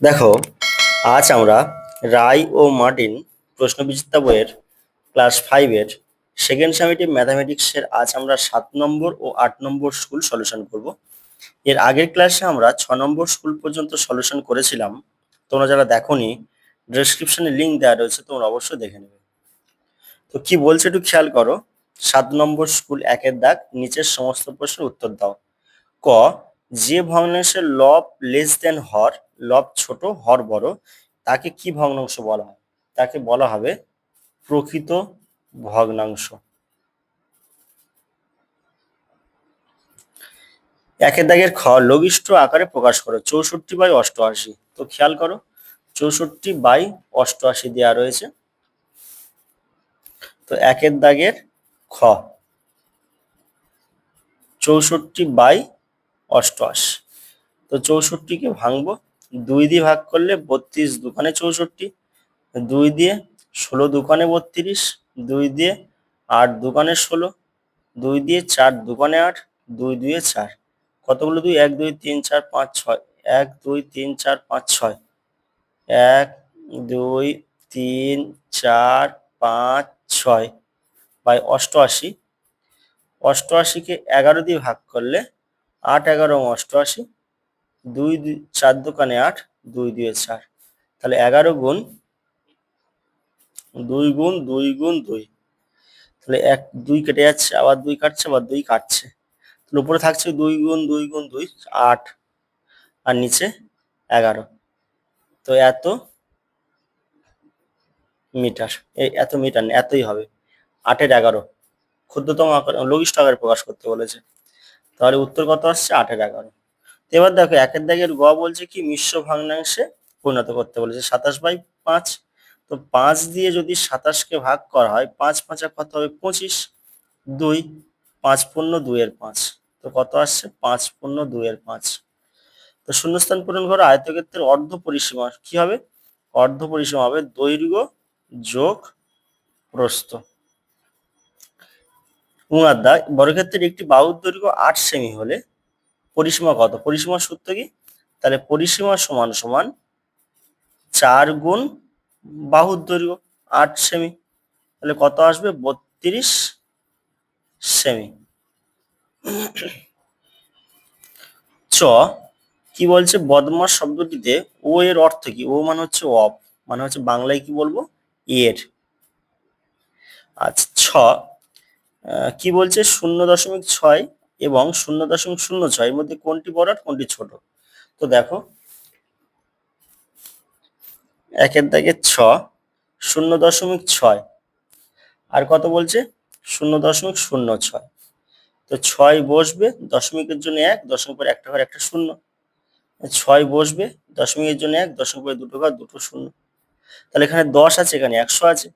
দেখো, আজ আমরা রায় ও মার্টিন প্রশ্নবিচিত্রা বইয়ের ক্লাস 5-এর সেকেন্ড সামেটিভ ম্যাথামেটিক্সের আজ আমরা 7 নম্বর ও 8 নম্বর স্কুল সলিউশন করব। এর আগের ক্লাসে আমরা 6 নম্বর স্কুল পর্যন্ত সলিউশন করেছিলাম। তোমরা যারা দেখোনি, ডেসক্রিপশনে লিঙ্ক দেওয়া রয়েছে, তোমরা অবশ্যই দেখে নেবে। তো কি বলছে একটু খেয়াল করো। 7 নম্বর স্কুল 1-এর দাগ, নিচের সমস্ত প্রশ্নের উত্তর দাও। ক, যে ভগ্নাংশের লব লেস দেন হর, লব ছোট হর বড়, তাকে কি ভগ্নাংশ বলা হয়? তাকে বলা হবে প্রকৃত ভগ্নাংশ। 1-এর দাগের খ, লঘিষ্ঠ আকারে প্রকাশ করো। 64/88। তো খেয়াল করো, 64/88 দেওয়া রয়েছে। তো 1-এর দাগের খ, 64/88। তো 64কে ভাঙবো, 2 দিয়ে ভাগ করলে 32 দুখানে 64, 2 দিয়ে 16 দুখানে 32, 2 দিয়ে 8 দুখানে 16, 2 দিয়ে 4 দুখানে 8, 2 দিয়ে 4। কতগুলো 2? 1 2 3 4 5 6, 1 2 3 4 5 6, 1 2 3 4 5 6 বাই 88। 88কে 11 দিয়ে ভাগ করলে 8 11 88, 2 4 দুখানে 8, 2 দিয়ে 4। তাহলে 11 গুণ 2 গুণ 2 গুণ 2। তাহলে 1 2 কেটে যাচ্ছে, আবার 2 কাটছে, আবার 2 কাটছে। তাহলে উপরে থাকছে 2 গুণ 2 গুণ 2 8, আর নিচে 11। তো এত মিটার, এত মিটার না, এতই হবে। 8-এর 11 ক্ষুদ্রতম আকার লঘিষ্ঠ আকারে প্রকাশ করতে বলেছে। তাহলে উত্তর কত আসছে? 8-এর 11। এবার দেখো, 1-এর দাগের গ বলছে কি মিশ্র ভগ্নাংশে পরিণত করতে বলেছে। 27/5। তো 5 দিয়ে যদি 27কে ভাগ করা হয়, 5 5 কত হবে? 25। 2 5 পূর্ণ 2-এর 5। তো কত আসছে? 5 পূর্ণ 2-এর 5। তো শূন্যস্থান পূরণ করো। আয়তক্ষেত্রের অর্ধ পরিসীমা কি হবে? অর্ধ পরিসীমা হবে দৈর্ঘ্য যোগ প্রস্থ। দাগ, বর্গক্ষেত্রের একটি বাহুর দৈর্ঘ্য 8 সেমি হলে পরিসীমা কত? পরিসীমার সূত্র কি? তাহলে পরিসীমা সমান সমান 4 গুণ বাহুর দৈর্ঘ্য 8 সেমি। তাহলে কত আসবে? 32 সেমি। চ, কি বলছে? বদমাস শব্দটিতে ও এর অর্থ কি? ও মানে হচ্ছে অফ, মানে হচ্ছে বাংলায় কি বলবো? এর। আচ্ছা, ছ, কি বলছে? 0.6 এবং 0.06 এর মধ্যে কোনটি বড় আর কোনটি ছোট? তো দেখো, 1-এর দাগে 0.6 আর কত বলছে? 0.06। তো 6 বসবে, দশমিকের জন্য 1, দশমিক পরে একটা ঘর একটা শূন্য। 6 বসবে, দশমিকের জন্য 1, দশমিক পরে দুটো ঘর দুটো শূন্য। তাহলে এখানে 10 আছে, এখানে 100 আছে।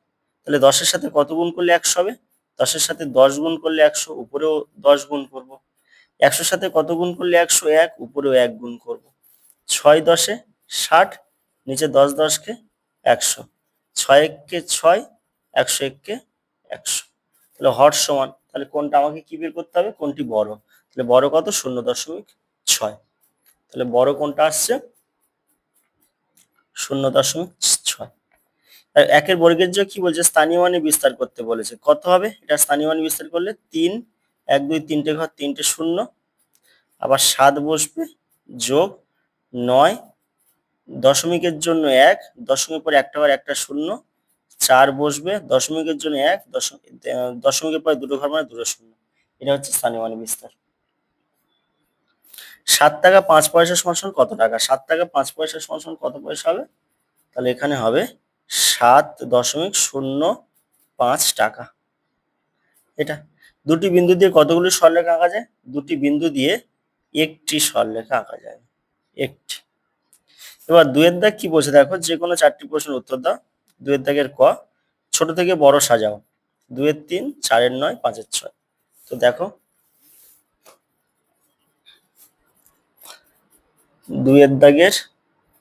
তাহলে 10-এর সাথে কত গুণ করলে 100 হবে? 10-এর সাথে 10 গুণ করলে 100, উপরেও 10 গুণ করব। 100-র সাথে কত গুণ করলে 100? 1, উপরেও 1 গুণ করব। 6 10-এ 60, নিচে 10 10-কে 100, 6 1-কে 6, 100 1-কে 100। তাহলে হর সমান, তাহলে কোনটা আমাকে কি বের করতে হবে? কোনটি বড়? তাহলে বড় কত? 0.6। তাহলে বড় কোনটা আসছে? 0.6। আর 1-এর বর্গের জন্য কি বলছে? স্থানীয় মানে বিস্তার করতে বলেছে। কত হবে এটা স্থানীয় মানে বিস্তার করলে? 3, 1 2 3টে ঘর 3টে শূন্য, আবার 7 বসবে, যোগ 9, দশমিকের জন্য 1, দশমিক পরে একটা ঘর একটা শূন্য, 4 বসবে, দশমিকের জন্য 1, দশমিকের পরে দুটো ঘর মানে দুটো শূন্য। এটা হচ্ছে স্থানীয় মানে বিস্তার। 7 টাকা 5 পয়সা সমান কত টাকা? 7 টাকা 5 পয়সা সমান কত পয়সা হবে? তাহলে এখানে হবে 7.05 টাকা। এটা দুটি বিন্দু দিয়ে কতগুলি সরলরেখা আঁকা যায়? দুটি বিন্দু দিয়ে একটি সরলরেখা আঁকা যায়, একটি। এবার 2-এর দাগ কি বলছে দেখো, যে কোনো 4টি প্রশ্নের উত্তর দাও। 2-এর দাগের ক, ছোট থেকে বড় সাজাও। 2-এর 3, 4-এর 9, 5-এর 6। তো দেখো, 2-এর দাগের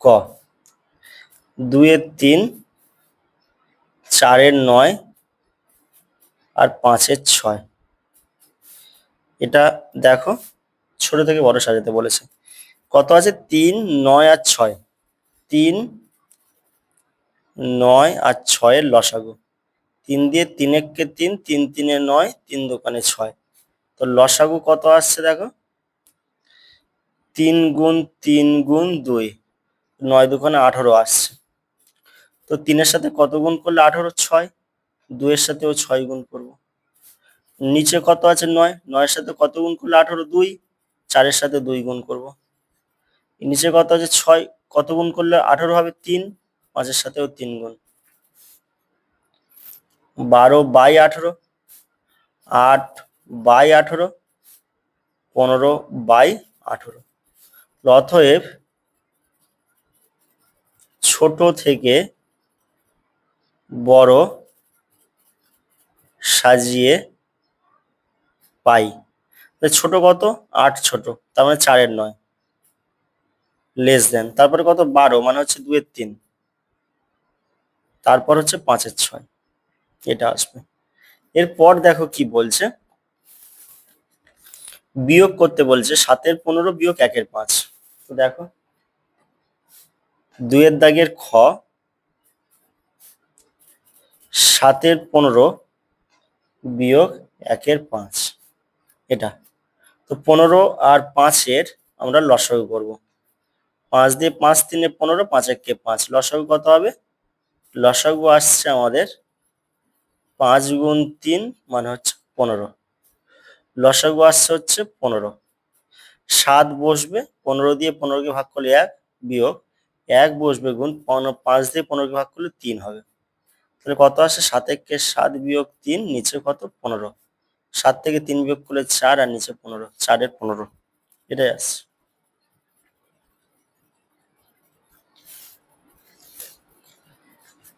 ক, 2-এর 3, 4-এর 9 আর 5-এর 6। এটা দেখো, ছোট থেকে বড় সাজাতে বলেছে। কত আছে? 3 9 আর 6। 3, 9 আর 6 এর লসাগু। 3 দিয়ে 3 একে 3, 3 3 9, 3 দোকানে 6। তো লসাগু কত আসছে দেখো, 3 গুণ 3 গুণ 2, 9 দোকানে 18 আসছে। তো 3 এর সাথে কত গুণ করলে 18? 6। 2 এর সাথেও 6 গুণ করব। নিচে কত আছে? 9, 9 এর সাথে কত গুণ করলে 18? 2। 4 এর সাথে 2 গুণ করব। নিচে কত আছে? 6, কত গুণ করলে 18 হবে? 3। 5 এর সাথেও 3 গুণ। 12/18, 8/18, 15/18। অতএব ছোট থেকে বড় সাজিয়ে পাই। ছোট কত? 8 ছোট, তার মানে 4 এর 9, লেস দেন। তারপরে কত? 12, মানে হচ্ছে 2 এর 3, তারপর হচ্ছে 5 এর 6, এটা আসবে। এরপর দেখো কি বলছে, বিয়োগ করতে বলছে 7 এর 15 বিয়োগ 1 এর 5। তো দেখো 2 এর দাগের খ, 7 এর 15 বিয়োগ 1 এর 5, এটা। তো 15 আর 5 এর আমরা লসাগু করব। 5 দিয়ে 5 3 15, 5 1 5, লসাগু কত হবে? লসাগু আসছে আমাদের 5 গুণ 3, মানে হচ্ছে 15। লসাগু আসছে হচ্ছে 15। 7 বসবে, 15 দিয়ে 15কে ভাগ করলে 1, বিয়োগ 1 বসবে গুণ 5 দিয়ে 15কে ভাগ করলে 3 হবে। তাহলে কত আসে? 7 1 7 বিয়োগ 3, নিচে কত? 15। 7 থেকে 3 বিয়োগ করলে 4, আর নিচে 15, 4 এর 15, এটাই আসছে।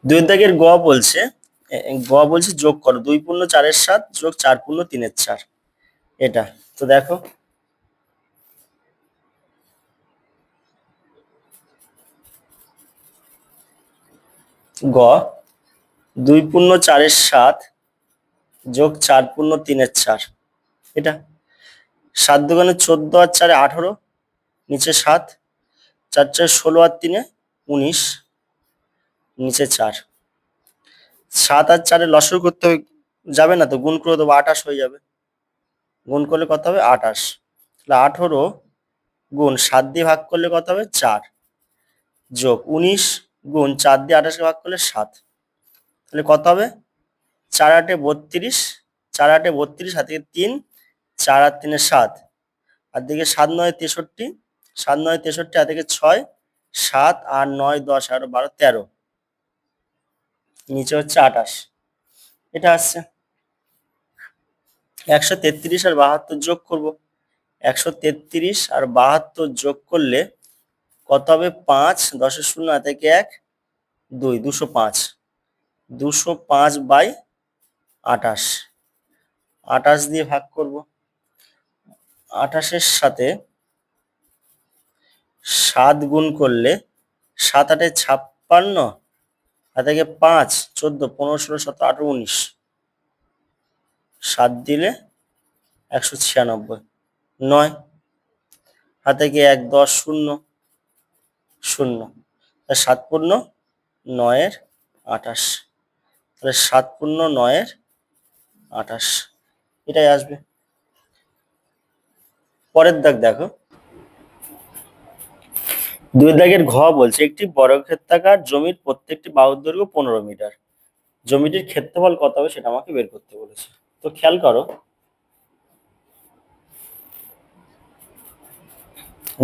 দুই দাগের গ বলছে, যোগ করো 2 পূর্ণ 4 এর 7 যোগ 4 পূর্ণ 3 এর 4, এটা। তো দেখো গ, 2 পূর্ণ 4 এর 7 যোগ 4 পূর্ণ 3 এর 4, এটা। 7 দোকানে 14 আর 4 18, নিচে 7, 4 4 16 আর 3 19, নিচে 4। 7 আর 4 লসাগু করতে হবে, যাবে না তো, গুণ করে দেবো, 28 হয়ে যাবে। গুণ করলে কত হবে? 28। তাহলে 18 গুণ 7 দিয়ে ভাগ করলে কত হবে? 4, যোগ 19 গুণ 4 দিয়ে 28কে ভাগ করলে 7, তাহলে কত হবে? 4 8 32, 4 8 32, হাতে 3, 4 আর 3 7, আর দিকে 7 9 63, 7 9 63, হাতে 6, 7 আর 9 10 11 12 13, নিচে হচ্ছে 28, এটা আসছে। 133 আর 72 যোগ করব। 133 আর 72 যোগ করলে কত হবে? 5, 10 এর 0, হাতে 1 2, 205, 205/28, 28 দিয়ে ভাগ করব। 28 এর সাথে 7 গুণ করলে 7 8 56, হাতে 5, 14 15 16 17 18 19, 7 দিলে 196, 9, হাতে 1 10 0 0, 7 পূর্ণ 9 এর 28, তাহলে 7 পূর্ণ 9 এর 28, এটাই আসবে। পরের দাগ দেখো, 2 দাগের ঘ বলছে একটি বর্গক্ষেত্রাকার জমির প্রত্যেকটি বাহুর দৈর্ঘ্য 15 মিটার। জমিটির ক্ষেত্রফল কত হবে সেটা আমাকে বের করতে বলেছে। তো খেয়াল করো,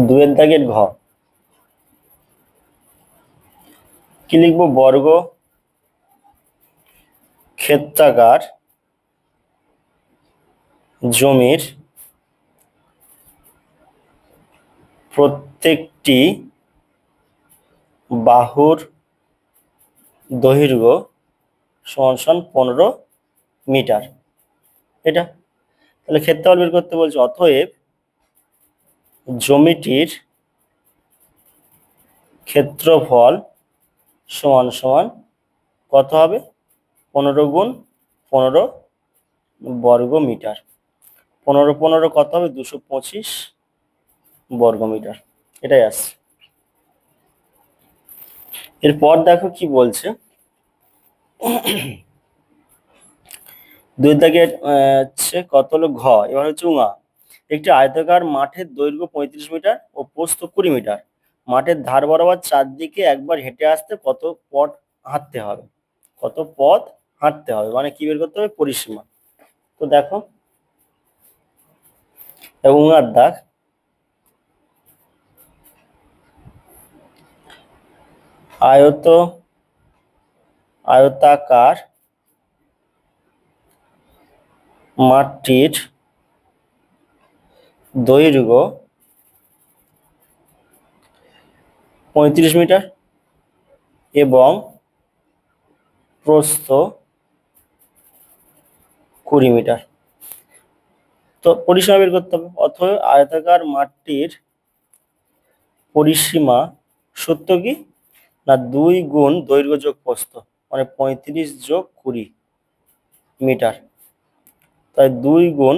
2 দাগের ঘ, কি লিখবো? বর্গ ক্ষেত্রাকার জমির প্রত্যেকটি বাহুর দৈর্ঘ্য সমান সমান 15 মিটার, এটা। তাহলে ক্ষেত্রফল বের করতে বলছে। অতএব জমিটির ক্ষেত্রফল সমান সমান কত হবে? 15 গুণ 15 বর্গ মিটার। 15 15 কত হবে? 225 বর্গ মিটার, এটাই আসছে। এরপর দেখো কি বলছে, দুই দাগে হচ্ছে কত হলো ঘ, এবার হচ্ছে উঙা। একটি আয়তাকার মাঠের দৈর্ঘ্য 35 মিটার ও প্রস্থ 20 মিটার। মাঠের ধার বরাবর চারদিকে একবার হেঁটে আসতে কত পথ হাঁটতে হবে? কত পথ হাঁটতে হবে মানে কি বের করতে হবে? পরিসীমা। তো দেখো উঙার দাগ, আয়তাকার মাঠটির দৈর্ঘ্য 35 মিটার এবং প্রস্থ 20 মিটার। তো পরিসীমা বের করতে হবে। অতএব আয়তাকার মাঠটির পরিসীমা সূত্র কি? না 2 গুণ দৈর্ঘ্য যোগ প্রস্থ, মানে 35 যোগ 20 মিটার। তাই 2 গুণ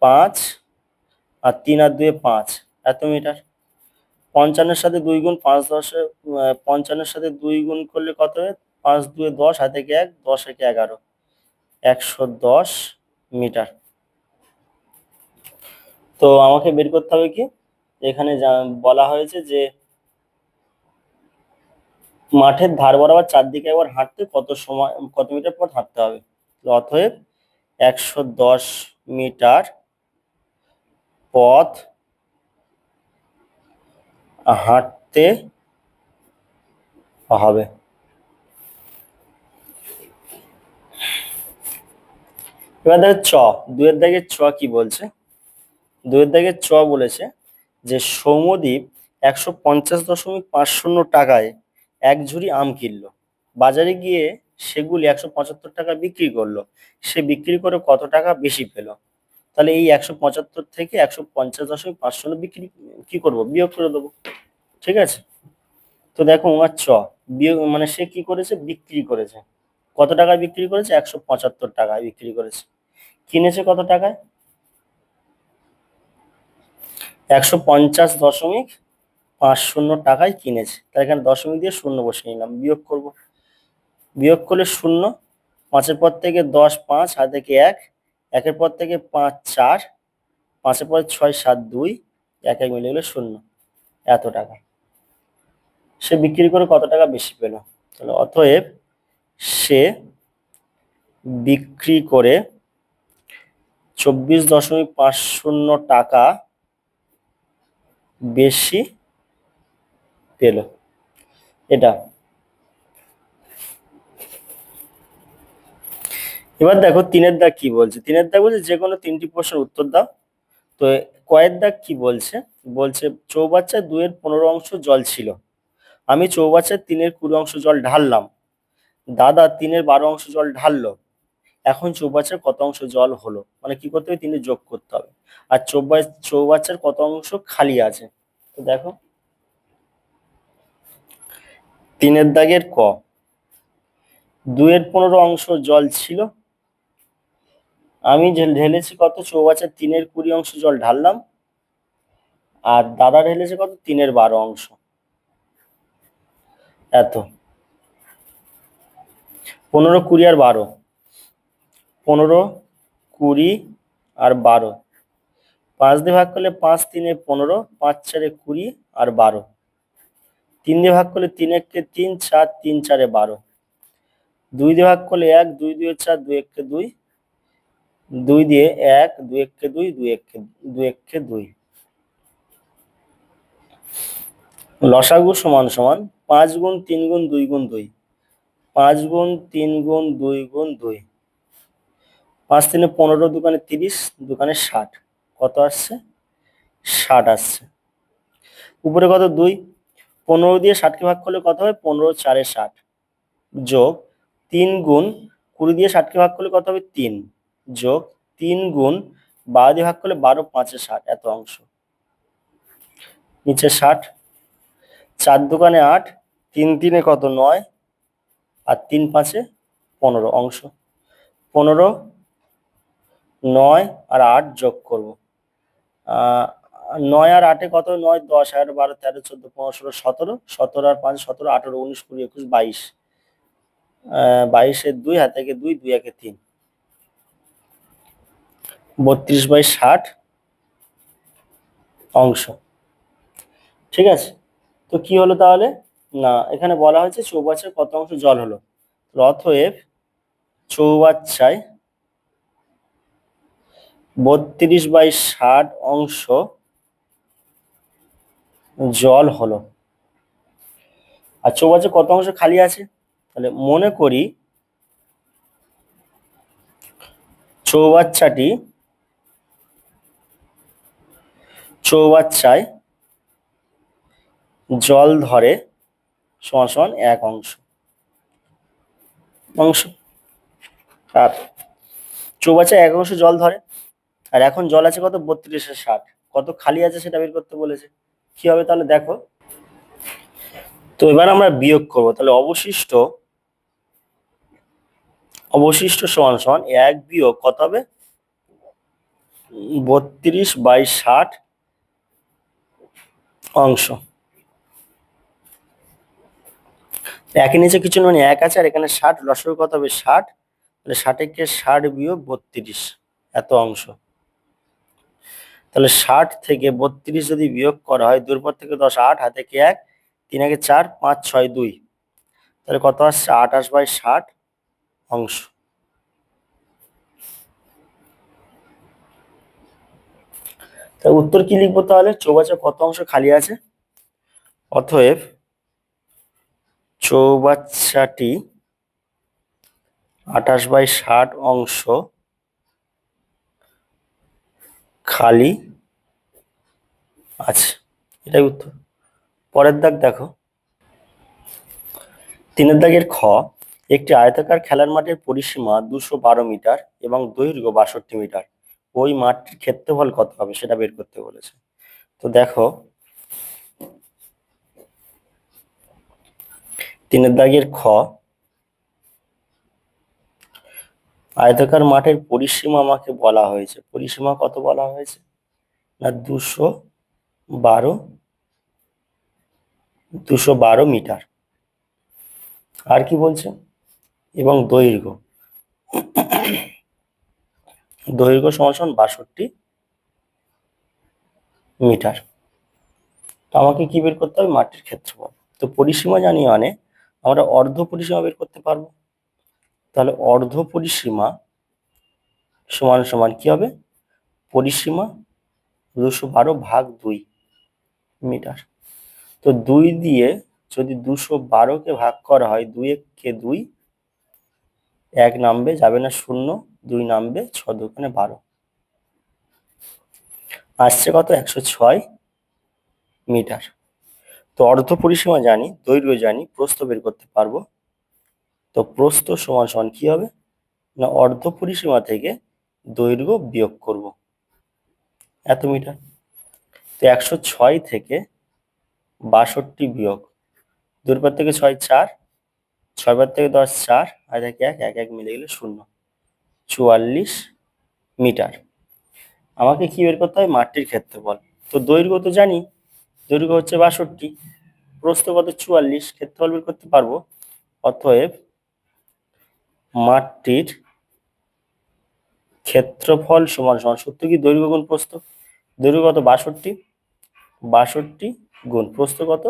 5 আর 3 আর 2 5, এত মিটার। 55-এর সাথে 2 গুণ 5 10, 55-এর সাথে 2 গুণ করলে কত হয়? 5 2 10, হাতে 1, 10 1 11, 110 মিটার। তো আমাকে বের করতে হবে কি, এখানে বলা হয়েছে যে মাঠের ধার বরাবর চারদিকে একবার হাঁটতে কত সময়, কত মিটার পথ হাঁটতে হবে। অতএব 110 মিটার পথ হাঁটতে হবে। এবার দেখো চ, দুয়ের দাগের চ কি বলছে? দুয়ের দাগের চ বলেছে যে সৌম্যদীপ 150.50 টাকায় এক ঝুড়ি আম কিনলো। বাজারে গিয়ে সেগুলি 175 টাকা বিক্রি করলো। সে বিক্রি করে কত টাকা বেশি পেলো? তাহলে এই 175 থেকে 150.50 বিক্রি কি করব? বিয়োগ করে দেবো। ঠিক আছে? তো দেখো উমার চ, বিয়োগ মানে সে কি করেছে? বিক্রি করেছে। কত টাকায় বিক্রি করেছে? 175 টাকায় বিক্রি করেছে। কিনেছে কত টাকায়? 150.50 টাকায় কিনেছে। তাই এখানে দশমিক দিয়ে শূন্য বসিয়ে নিলাম, বিয়োগ করব। বিয়োগ করলে শূন্য, 5-এর পর থেকে 10 5, হাতে থেকে 1, 1-এর পর থেকে 5 4, 5-এর পর 6 7 2, 1 1 মিলে গেলে শূন্য, এত টাকা। সে বিক্রি করে কত টাকা বেশি পেল? তাহলে অতএব সে বিক্রি করে 24.50 টাকা বেশি পেল। এটা। এবার দেখো তিনের দাগ কি বলছে। তিনের দাগ বলছে যে কোনো 3টি প্রশ্নের উত্তর দাও। তো কয়ের দাগ কি বলছে? বলছে চৌবাচ্চায় 2-এর 15 অংশ জল ছিল। আমি চৌবাচ্চায় 3-এর 20 অংশ জল ঢাললাম। দাদা 3-এর 12 অংশ জল ঢাললো। এখন চৌবাচ্চার কত অংশ জল হলো? মানে কি করতে হবে? 3 যোগ করতে হবে। আর চৌবাচ্চার কত অংশ খালি আছে? তো দেখো 3-এর দাগের ক, 2-এর 15 অংশ জল ছিল। আমি ঢেলেছি কত? চৌবাচ্চার 3-এর 20 অংশ জল ঢাললাম। আর দাদা ঢেলেছে কত? 3-এর 12 অংশ, এত। 15 20 আর 12, 15 20 আর 12, 5 দিয়ে ভাগ করলে 5 3 15, 5 4 20 আর 12, 3 দিয়ে ভাগ করলে 3 1 3 4 3 4 12, 2 দিয়ে ভাগ করলে 1 2 2 4 2 1 2, 2 দিয়ে 1 2 1 2 2 1 2 1 2। লসাগু সমান সমান 5 গুণ 3 গুণ 2 গুণ 2, 5 গুণ 3 গুণ 2 গুণ 2, 5 3 15, দোকানে 30, দোকানে 60, কত আসছে? 60 আসছে। উপরে কত? 2, 15 দিয়ে 60কে ভাগ করলে কত হয়? 15 4 60, যোগ 3 গুণ 20 দিয়ে 60কে ভাগ করলে কত হবে? 3, যোগ 3 গুণ 12 দিয়ে ভাগ করলে 12 5 60, এত অংশ। নিচে 60, 4 দোকানে 8, 3 3 কত? 9, আর 3 5 15 অংশ। 15 9 আর 8 যোগ করব, 9 আর 8 কত? 9, 10, 11, 12, 13, 14, 15, 16, 17, 17 আর 5, 17, 18, 19, 20, 21, 22, 22 2 হাতে থেকে 2, 2 একে 3, 32/60 অংশ। ঠিক আছে, তো কি হলো তাহলে? না, এখানে বলা হয়েছে চৌবাচ্চার কত অংশ জল হলো। অতএব চৌবাচ্চায় 32/60 অংশ জল হলো। আর চৌবাচ্চার কত অংশ খালি আছে? তাহলে মনে করি চৌবাচ্চায় জল ধরে সমান সমান 1 অংশ। আর চৌবাচ্চায় 1 অংশ জল ধরে, আর এখন জল আছে কত? 32/60। কত খালি আছে সেটা বের করতে বলেছে। কি হবে তাহলে দেখো। তো এবার আমরা বিয়োগ করব। তাহলে অবশিষ্ট সমান সমান 1 বিয়োগ কত হবে? 32/60 অংশ। একের নিচে কিছু নয়, 1 আছে, আর এখানে 60, লসাগু কত হবে? 60। তাহলে 60 কে 60 বিয়োগ 32, এত অংশ। তাহলে 60 থেকে 32 যদি বিয়োগ করা হয়, 2 পর থেকে 10, 8 হাতে কি 1, 3 আগে 4, 5, 6, 2, তাহলে কত আসছে? 28/60 অংশ। তাহলে উত্তর কি লিখবো তাহলে? চৌবাচ্চার কত অংশ খালি আছে? অতএব চৌবাচ্চাটি 28/60 অংশ খালি আছে, এটাই উত্তর। পরের দাগ দেখো, 3 দাগের খ, একটি আয়তাকার খেলার মাঠের পরিসীমা 212 মিটার এবং দৈর্ঘ্য 62 মিটার। ওই মাঠটির ক্ষেত্রফল কত হবে সেটা বের করতে বলেছে। তো দেখো, 3 দাগের খ, আয়তাকার মাঠের পরিসীমা আমাকে বলা হয়েছে। পরিসীমা কত বলা হয়েছে? না 212 মিটার। আর কি বলছে? এবং দৈর্ঘ্য সমান সমান 62 মিটার। তো আমাকে কি বের করতে হবে? মাঠের ক্ষেত্রফল। তো পরিসীমা জানি মানে আমরা অর্ধ পরিসীমা বের করতে পারবো। তাহলে অর্ধ পরিসীমা সমান সমান কি হবে? পরিসীমা 212/2 মিটার। তো 2 দিয়ে যদি 212 কে ভাগ করা হয়, 2 কে 2, 1 নামবে, যাবে না 0, 2 নামবে, 6 দুগুণে 12, আসছে কত? 106 মিটার। তো অর্ধ পরিসীমা জানি, দৈর্ঘ্য জানি, প্রস্থ বের করতে পারবো। তো প্রস্থ সমান সমান কি হবে? না অর্ধ পরিসীমা থেকে দৈর্ঘ্য বিয়োগ করব, এত মিটার। তো 106 থেকে 62 বিয়োগ, 2 পর থেকে 6, 4, 6 পর থেকে 10, 4, আর 1, 1, 1 মিলে গেলে 0, 44 মিটার। আমাকে কি বের করতে হবে? মাঠটির ক্ষেত্রফল। তো দৈর্ঘ্য তো জানি, দৈর্ঘ্য হচ্ছে 62, প্রস্থ কত? 44, ক্ষেত্রফল বের করতে পারবো। অতএব মাঠটির ক্ষেত্রফল সমান সমান সূত্র কি? দৈর্ঘ্য গুণ প্রস্থ। দৈর্ঘ্য কত? 62, 62 গুণ প্রস্থ কত?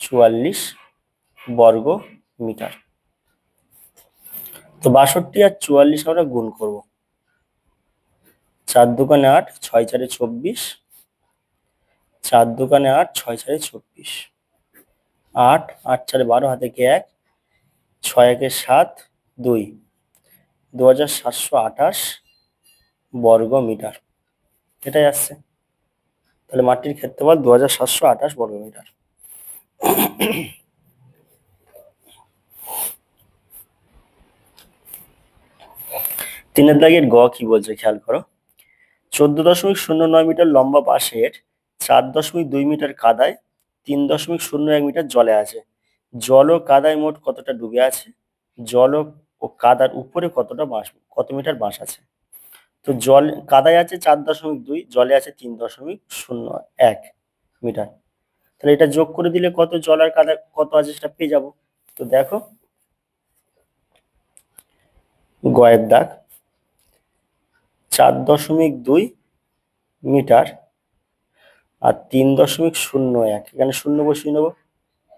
44 বর্গ মিটার। তো 62 আর 44 আমরা গুণ করব। 4 দুগুণে 8, 6 4 24, 4 দুগুণে 8, 6 4 24, 8, 8 4 12, হাতে কি 1, 6 1 7, 2, 2728 বর্গ মিটার, এটাই আসছে। তাহলে মাটির ক্ষেত্রফল 2728 বর্গ মিটার। 3 দাগের গ কি বলছে খেয়াল করো। 14.09 মিটার লম্বা বাঁশের 4.2 মিটার কাদায় 3.01 মিটার জলে আছে। জল ও কাদায় মোট কতটা ডুবে আছে? জল ও কাদার উপরে কত মিটার বাঁশ আছে? তো কাদায় আছে 4.2, জলে আছে 3.01 মিটার। তাহলে এটা যোগ করে দিলে কত, জল আর কাদা কত আছে সেটা পেয়ে যাবো। তো দেখো গয়ের দাগ 4.2 মিটার আর 3.01, এখানে শূন্য বসিয়ে নেবো,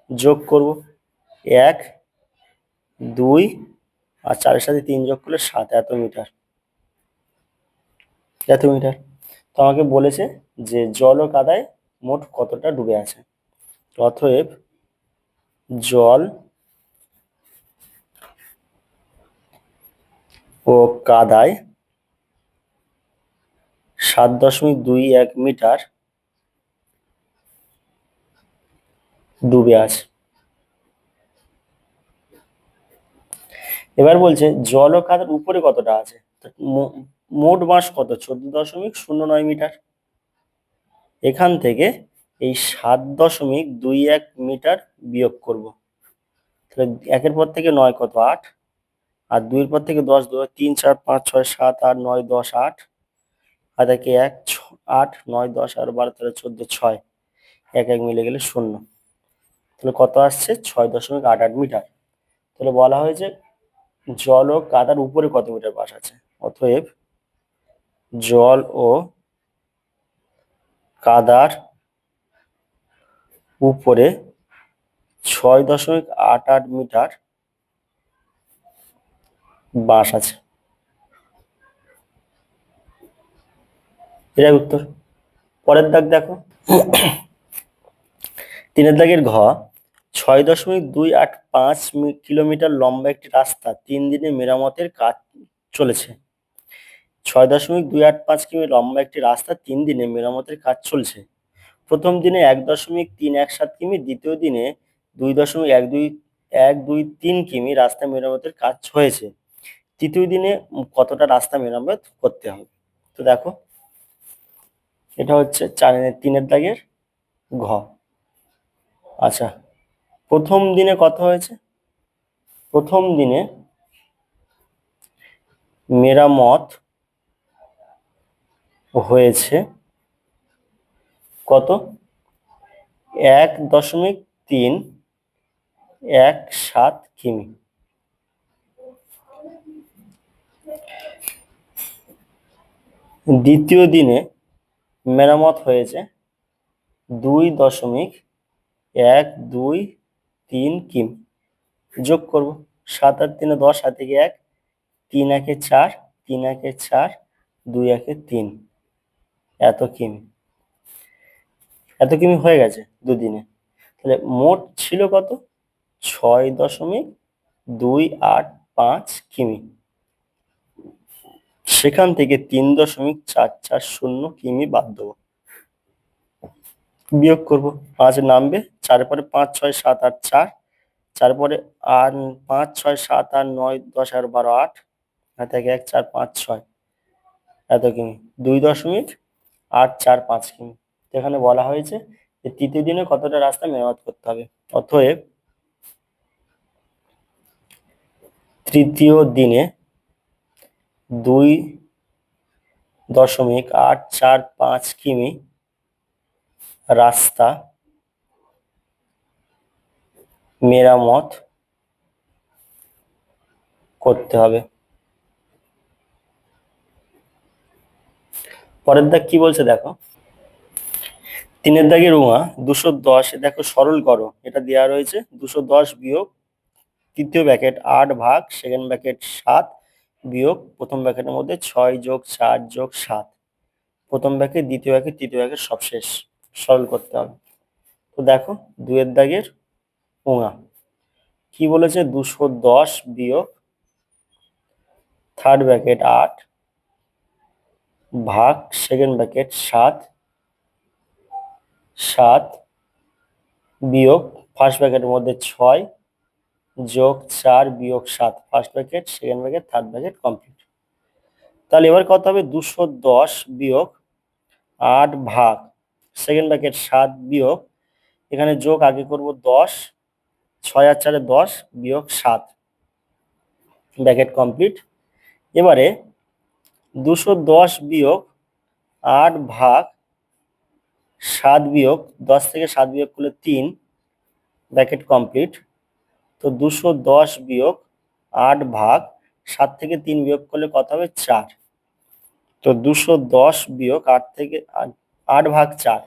যোগ করব 1 2 আর 4-এর সাথে 3 যোগ করলে 7, এত মিটার। তো আমাকে বলেছে যে জল ও কাদায় মোট কতটা ডুবে আছে। অতএব জল ও কাদায় 7.21 মিটার ডুবে আছে। এবার বলছে জল ও কাদার উপরে কতটা আছে। মোট বাঁশ কত, 14.09 মিটার। এখান থেকে এই 7.21 মিটার বিয়োগ করব। তাহলে 1-এর পর থেকে 9 কত, 8, আর 2-এর পর থেকে 10, 2 3 4 5 6 7 8 9 10 8, আর একে 1 8 9 10 আর 12 13 14 6, 1 1 মিলে গেলে 0। তাহলে কত আসছে, 6.88 মিটার। তাহলে বলা হয়েছে জল ও কাদার উপরে কত মিটার বাঁশ আছে। অতএব জল ও কাদার উপরে 6.88 মিটার বাঁশ আছে। এটাই উত্তর। পরের দাগ দেখো 3-এর দাগের ঘ 6.285 কিলোমিটার লম্বা একটি রাস্তা 3 দিনে মেরামতের কাজ চলেছে। 6.285 কিমি লম্বা একটি রাস্তা 3 দিনে মেরামতের কাজ চলছে। প্রথম দিনে 1.317 কিমি, দ্বিতীয় দিনে 2.123 কিমি রাস্তা মেরামতের কাজ হয়েছে। তৃতীয় দিনে কতটা রাস্তা মেরামত করতে হবে। তো দেখো এটা হচ্ছে 3-এর দাগের ঘ। আচ্ছা, প্রথম দিনে কত হয়েছে, প্রথম দিনে মেরামত হয়েছে কত, 1.317 কিমি। দ্বিতীয় দিনে মেরামত হয়েছে 2.123 কিমি। যোগ করব 7 আর 3 10, 7 থেকে 1, 3 1 4, 3 1 4, 2 1 3, এত কিমি। এত কিমি হয়ে গেছে দুদিনে। তাহলে মোট ছিল কত, 6.285 কিমি। সেখান থেকে 3.440 কিমি বাদ দেবো, বিয়োগ করব। 5 নামবে, 4 পরে 5 6 7 8 4, 4 পরে 8 5 6 7 8 9 10 11 12 8, হাতে 1 4 5 6, এত কিমি। 2.845 কিমি। এখানে বলা হয়েছে যে তৃতীয় দিনে কতটা রাস্তা মেরামত করতে হবে। অতএব তৃতীয় দিনে 2.845 কিমি রাস্তা মেরামত করতে হবে। পরের দাগ কি বলছে দেখো, 3-এর দাগের রুমা 210, দেখো সরল করো, এটা দেওয়া রয়েছে 210 বিয়োগ তৃতীয় ব্র্যাকেট 8 ভাগ সেকেন্ড ব্র্যাকেট 7 বিয়োগ প্রথম ব্র্যাকেটের মধ্যে 6 যোগ 4 যোগ 7, প্রথম ব্র্যাকেট দ্বিতীয় ব্র্যাকেট তৃতীয় ব্র্যাকেট সব শেষ, সরল করতে হবে। তো দেখো 2-এর দাগের উঙা কি বলেছে, 210 বিয়োগ থার্ড ব্র্যাকেট 8 ভাগ সেকেন্ড ব্র্যাকেট 7 বিয়োগ ফার্স্ট ব্র্যাকেটের মধ্যে 6 যোগ 4 বিয়োগ 7, first bracket second bracket third bracket complete. তাহলে এবার কত হবে, 210 বিয়োগ 8 ভাগ সেকেন্ড ব্র্যাকেট 7 বিয়োগ, এখানে যোগ আগে করব 10, 6 আর 4 10 বিয়োগ 7, ব্র্যাকেট কমপ্লিট। এবারে 210 বিয়োগ 8 ভাগ 7 বিয়োগ 10 থেকে 7 বিয়োগ করলে 3 ব্র্যাকেট কমপ্লিট। তো 210 বিয়োগ 8 ভাগ 7 থেকে 3 বিয়োগ করলে কত হবে 4। তো 210 বিয়োগ 8 থেকে 8 ভাগ 4,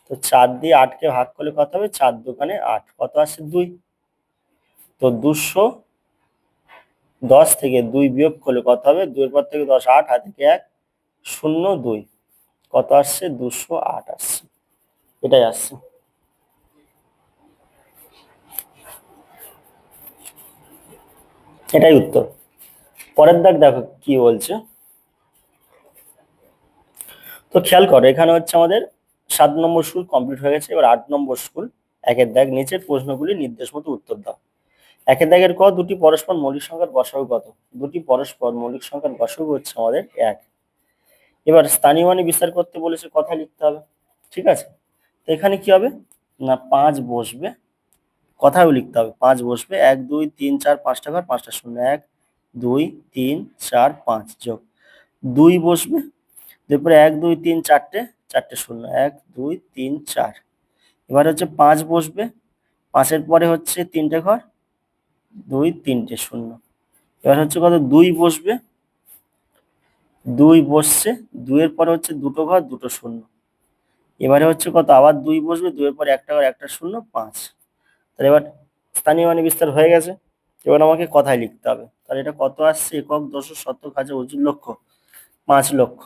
তো 4 দিয়ে 8কে ভাগ করলে কত হবে 4 দুগুণে 8, কত আসছে 2। তো 210 থেকে 2 বিয়োগ করলে কত হবে 2 এর পর থেকে 10, 8 হাতে থেকে 1, 0, 2, কত আসছে 208 আসছে। এটাই আসছে। এটাই উত্তর। পরের দাগ দেখো কি বলছে। তো খেয়াল করো, এখানে হচ্ছে আমাদের 7 নম্বর স্কুল কমপ্লিট হয়ে গেছে। এবার 8 নম্বর স্কুল। একের দাগ, নিচের প্রশ্নগুলি নির্দেশ মতো উত্তর দাও। একের দাগের ক, দুটি পরস্পর মৌলিক সংখ্যার গসাগু কত? দুটি পরস্পর মৌলিক সংখ্যার গসাগু হচ্ছে আমাদের 1। এবার স্থানীয় মানে বিস্তার করতে বলেছে, কথা লিখতে হবে। ঠিক আছে, তো এখানে কি হবে না 5 বসবে, কথাও লিখতে হবে। 5 বসবে, 1 2 3 4 5টা ঘর, 5টা শূন্য, 1 2 3 4 5 যোগ 2 বসবে, তারপরে 1 2 3 4টে, 4টে শূন্য, 1 2 3 4। এবার হচ্ছে 5 বসবে, 5-এর পরে হচ্ছে 3টে ঘর, 2 3টে শূন্য। এবার হচ্ছে কত 2 বসবে, 2 বসছে, 2 এর পরে হচ্ছে দুটো ঘর, দুটো শূন্য। এবারে হচ্ছে কত আবার 2 বসবে, 2 এর পরে একটা ঘর, একটা শূন্য, 5। তাহলে এবার স্থানীয় মানে বিস্তার হয়ে গেছে। এবার আমাকে কথায় লিখতে হবে। তাহলে এটা কত আসছে, একক দশক শতক হাজার অযুত লক্ষ, 5 লক্ষ।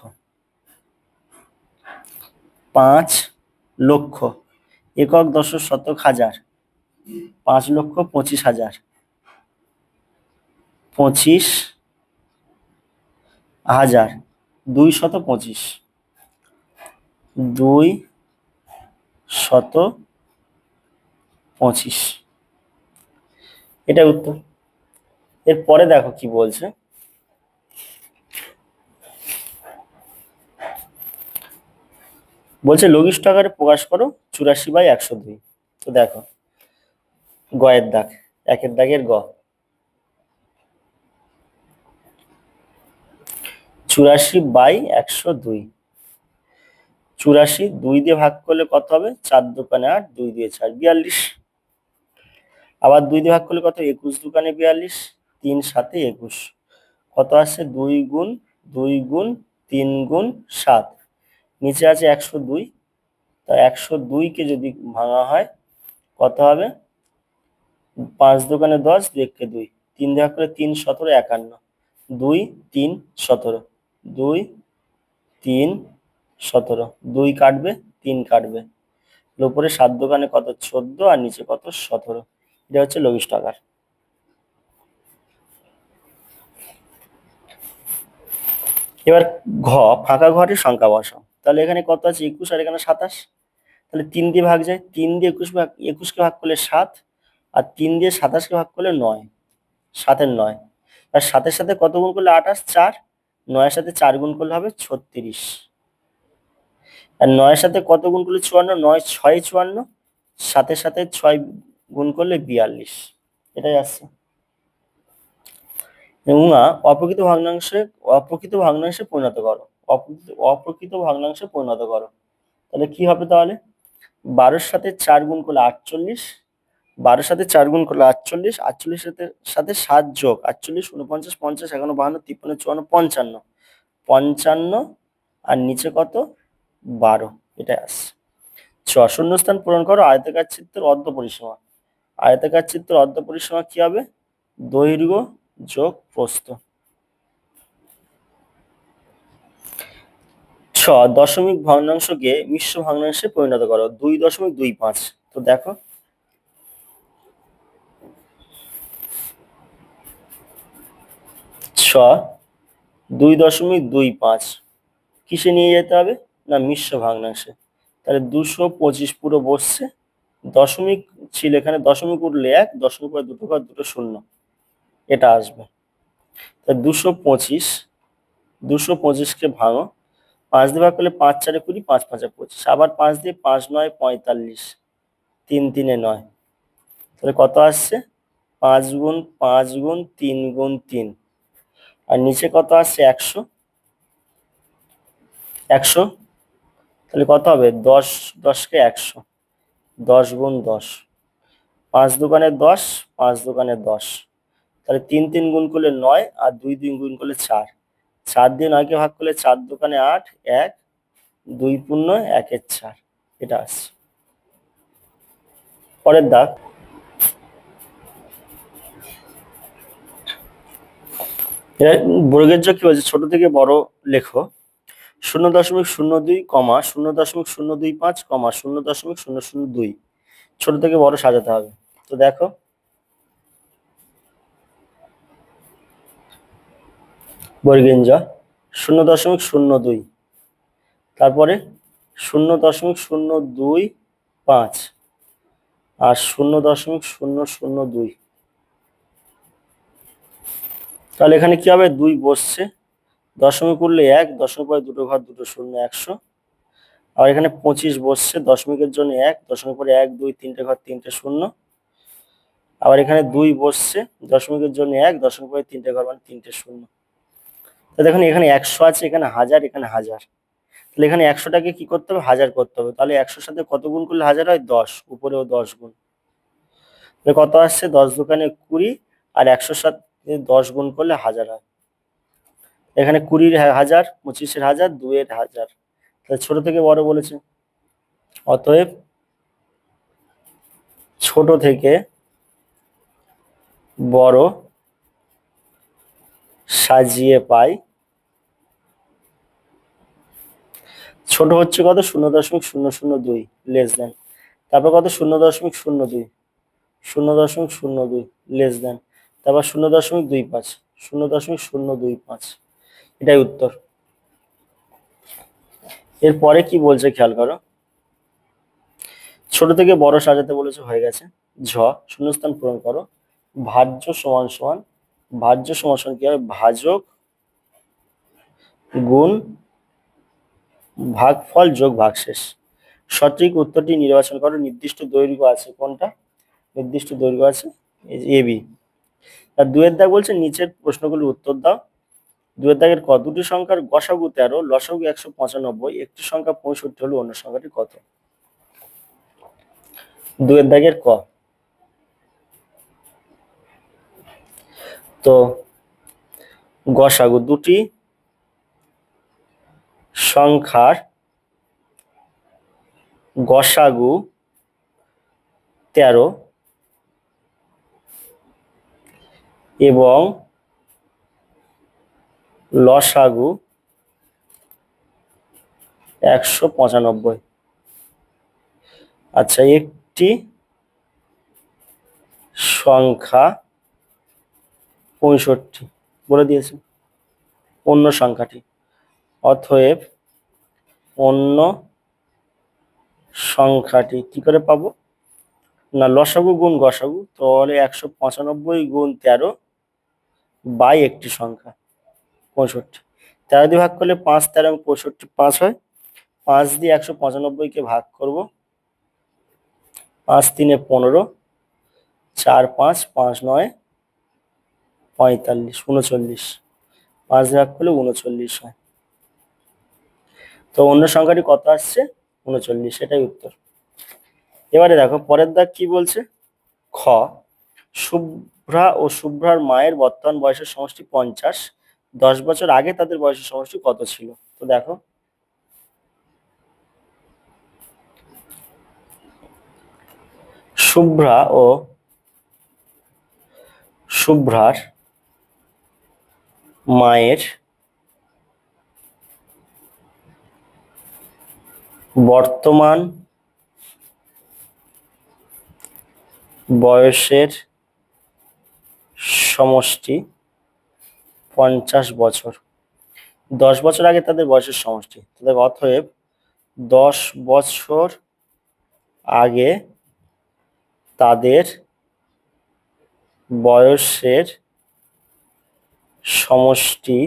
5 লক্ষ, একক দশক শতক হাজার, 5 লক্ষ 25,000, 25,000, 225, 225। এটা উত্তর। এরপরে দেখো কি বলছে। বলছে লঘিষ্ঠ আকারে প্রকাশ করো 84/102। তো দেখো গয়ের দাগ, একের দাগের গ, 84/102। 84 2 দিয়ে ভাগ করলে কত হবে 4 দুগুণে 8, 2 দিয়ে 4 42। আবার 2 দিয়ে ভাগ করলে কত 21 দুগুণে 42, 3 7 21, কত আসছে 2 গুণ 2 গুণ 3 গুণ 7, নিচে আছে 102। তা 102 কে যদি ভাঙা হয় কত হবে 5 দুগুণে 10, 2 একে 2, 3 দিয়ে ভাগ করলে 3 17 51, 2 3 17, 2 3 17, 2 কাটবে 3 কাটবে, উপরে 7 দোকানে কত 14 আর নিচে কত 17। এটা হচ্ছে লঘিষ্ঠ আকার। এবার ঘ, ফাঁকা ঘরের সংখ্যা বসাও। তাহলে এখানে কত আছে 21 আর এখানে 27। তাহলে 3 দিয়ে ভাগ যায়, 3 দিয়ে 21কে ভাগ করলে 7, আর 3 দিয়ে 27কে ভাগ করলে 9, 7-এর 9। আর 7-এর সাথে কত গুণ করলে 28, 4, 9-এর সাথে 4 গুণ করলে হবে 36, আর 9-এর সাথে কত গুণ করলে 54, 9 6 54, 7-এর সাথে 6 গুণ করলে 42। এটাই আসছে। এবং অপ্রকৃত ভগ্নাংশে পরিণত করো, অপ্রকৃত ভগ্নাংশে পরিণত করো। তাহলে কি হবে তাহলে 12-এর সাথে 4 গুণ করলে 48, 12-এর সাথে 4 গুণ করলে 48, 48-এর সাথে 7 যোগ 48, 49, 50, 51, 52, 53, 54, 55, 55 আর নিচে কত 12। এটা আসছে। শূন্যস্থান পূরণ করো আয়তাকার চিত্রের অর্ধ পরিসীমা। আয়তাকার চিত্রের অর্ধ পরিসীমা কি হবে, দৈর্ঘ্য যোগ প্রস্থ। দশমিক ভগ্নাংশকে মিশ্র ভগ্নাংশে পরিণত করো 2.25। তো দেখো 2.25 কিসে নিয়ে যেতে হবে না মিশ্র ভগ্নাংশে। তাহলে 225 পুরো বসছে, দশমিক ছিল এখানে, দশমিক উঠলে 1, দশমিক পরে দুটো ঘর, দুটো শূন্য, এটা আসবে। তাহলে 225কে ভাঙো, 5 দিয়ে ভাগ করলে 5 4 20, 5 5 25, আবার 5 দিয়ে 5 9 45, 3 3 9। তাহলে কত আসছে 5 গুণ 5 গুণ 3 গুণ 3, আর নিচে কত আসছে 100। 100, তাহলে কত হবে? 10, 10কে 100, 10 গুণ 10, 5 দোকানে 10, 5 দোকানে 10, তাহলে 3 3 গুণ করলে 9, আর 2 2 গুণ করলে 4, 4 দিয়ে 9কে ভাগ করলে 4 দোকানে 8, 1, 2 পূর্ণ 1 এর 4, এটা আসছে। পরের দাগ, বর্গের যোগ কি বলছে? ছোট থেকে বড় লেখো। 0.02 কমা 0.025 কমা 0.002, ছোট থেকে বড় সাজাতে হবে। তো দেখো, বর্গের জ 0.02, তারপরে 0.025 আর 0.002, তাহলে এখানে কি হবে? 2 বসছে, দশমিক উঠলে 1, দশমিক পরে দুটো ঘর দুটো শূন্য, 100। আর এখানে 25 বসছে, দশমিকের জন্য 1, দশমিক পরে 1 2 3টে ঘর 3টে শূন্য। আবার এখানে 2 বসছে, দশমিকের জন্য 1, দশমিক পরে 3টে ঘর মানে 3টে শূন্য। তো দেখুন এখানে 100 আছে, এখানে 1000, এখানে 1000, তাহলে এখানে 100টাকে কি করতে হবে? 1000 করতে হবে। তাহলে 100-র সাথে কত গুণ করলে 1000 হয়? 10, উপরেও 10 গুণ। তাহলে কত আসছে? 10 দোকানে 20, আর 100-র সাথে 10 গুণ করলে 1000 হয়। এখানে 20-র 1000, 25-এর 1000, 2-এর 1000, তাহলে ছোট থেকে বড় বলেছে। অতএব ছোট থেকে বড় সাজিয়ে পাই। ছোট হচ্ছে কত? 0.002, লেস দেন। তারপর কত? 0.02, 0.02, লেস দেন। তারপর 0.25, 0.025, এটাই উত্তর। এরপরে কি বলছে খেয়াল করো, ছোট থেকে বড় সাজাতে বলেছে, হয়ে গেছে। ঝ, শূন্যস্থান পূরণ করো। ভাজ্য সমান সমান, ভাজ্য সমান সমান কি হবে? ভাজক গুণ ভাগফল যোগ ভাগশেষ। সঠিক উত্তরটি নির্বাচন করো। নির্দিষ্ট দৈর্ঘ্য আছে, কোনটা? নির্দিষ্ট দৈর্ঘ্য আছে এবি। আর 2 এর দাগ বলছে নিচের প্রশ্নগুলোর উত্তর দাও। 2 এর দাগের ক, দুটি সংখ্যার গসাগু 13, লসাগু 195, একটি সংখ্যা 65 হলে অন্য সংখ্যাটি কত? 2 এর দাগের ক, তো গসাগু, দুটি সংখ্যার গসাগু 13 এবং লসাগু 195। আচ্ছা, একটি সংখ্যা 65 বলে দিয়েছে, অন্য সংখ্যাটি। অতএব অন্য সংখ্যাটি কি করে পাবো? না, লসাগু গুণ গসাগু, তাহলে 195 গুণ 13 বাই একটি সংখ্যা 65। 13 দিয়ে ভাগ করলে 5, 13 এবং 65 5 হয়। 5 দিয়ে 195-কে ভাগ করব, 5 3 15, 4 5, 5 9 45, 39, 5 দিয়ে ভাগ করলে 39 হয়। তো অন্য সংখ্যাটি কত আসছে? 39, সেটাই উত্তর। এবারে দেখো পরের দাগ কি বলছে। খ, শুভ্রা ও শুভ্রার মায়ের বর্তমান বয়সের সমষ্টি 50, 10 বছর আগে তাদের বয়সের সমষ্টি কত ছিল? তো দেখো, শুভ্রা ও শুভ্রার মায়ের বর্তমান বয়সের সমষ্টি 50 বছর, 10 বছর আগে তাদের বয়সের সমষ্টি। তাদের অতএব 10 বছর আগে তাদের বয়সের সমষ্টি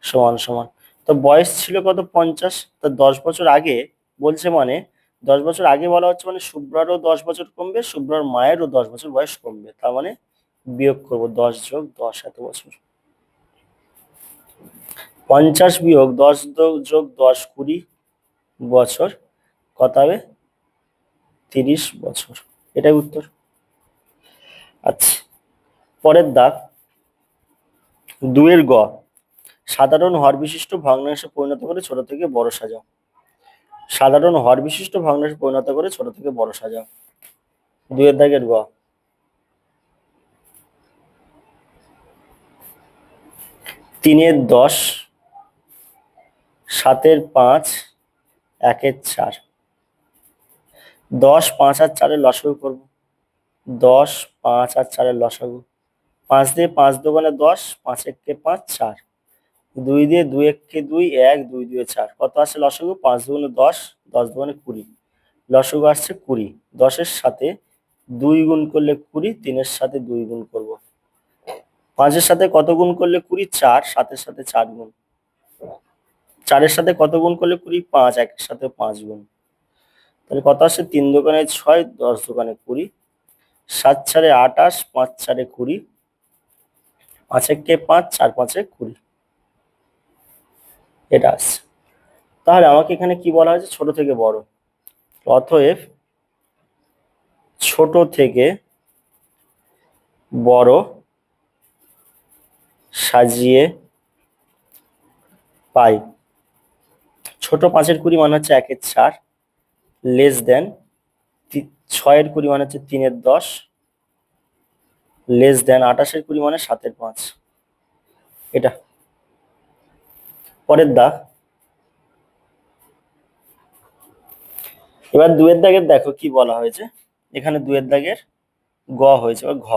সমান সমান, তো বয়স ছিল কত? 50, তা 10 বছর আগে বলছে মানে 10 বছর আগে বলা হচ্ছে মানে শুভ্রারও 10 বছর কমবে, শুভ্রার মায়েরও 10 বছর বয়স কমবে, তার মানে বিয়োগ করব 10 যোগ 10, এত বছর। 50 বিয়োগ 10 যোগ 10 20 বছর কত হবে? 30 বছর। এটাই উত্তর। আচ্ছা, পরের দাগ 2 এর গ, সাধারণ হর বিশিষ্ট ভগ্নাংশে পরিণত করে ছোট থেকে বড় সাজাও। সাধারণ হর বিশিষ্ট ভগ্নাংশে পরিণত করে ছোট থেকে বড় সাজাও। 2 এর দাগের গ, 3 এর 10, 7 এর 5, 1 এর 4। 10, 5 আর 4 এর লসাগু করবো। 10, 5 আর 4 এর লসাগু। 5 দিয়ে 5 দোকানে 10, 5 একে 5, 4। 2 দিয়ে 2 একে 2, 1, 2 দিয়ে 4। কত আসছে লসাগু? 5 দুগুণে 10, 10 দুগুণে 20। লসাগু আসছে 20। 10 এর সাথে 2 গুণ করলে 20, 3 এর সাথে 2 গুণ করব। 5 এর সাথে কত গুণ করলে 20? 4। 7 এর সাথে 4 গুণ। 4 এর সাথে কত গুণ করলে 20? 5। 1 এর সাথে 5 গুণ। তাহলে কত আসছে? 3 দোকানে 6, 10 দোকানে 20, 7 4 28, 5 4 20, 5 একে 5, 4 5 20। এটা আসছে। তাহলে আমাকে এখানে কি বলা হয়েছে? ছোট থেকে বড়। অতএব ছোট থেকে বড় সাজিয়ে পাই। ছোট 5 এর 20 মানে হচ্ছে 1 এর 4, লেস দেন 6 এর 20 মানে হচ্ছে 3 এর 10, লেস দেন 28 এর 20 মানে 7 এর 5। এটা। পরের দাগ, এবার 2 এর দাগের দেখো কি বলা হয়েছে। এখানে 2 এর দাগের গ হয়েছে বা ঘ,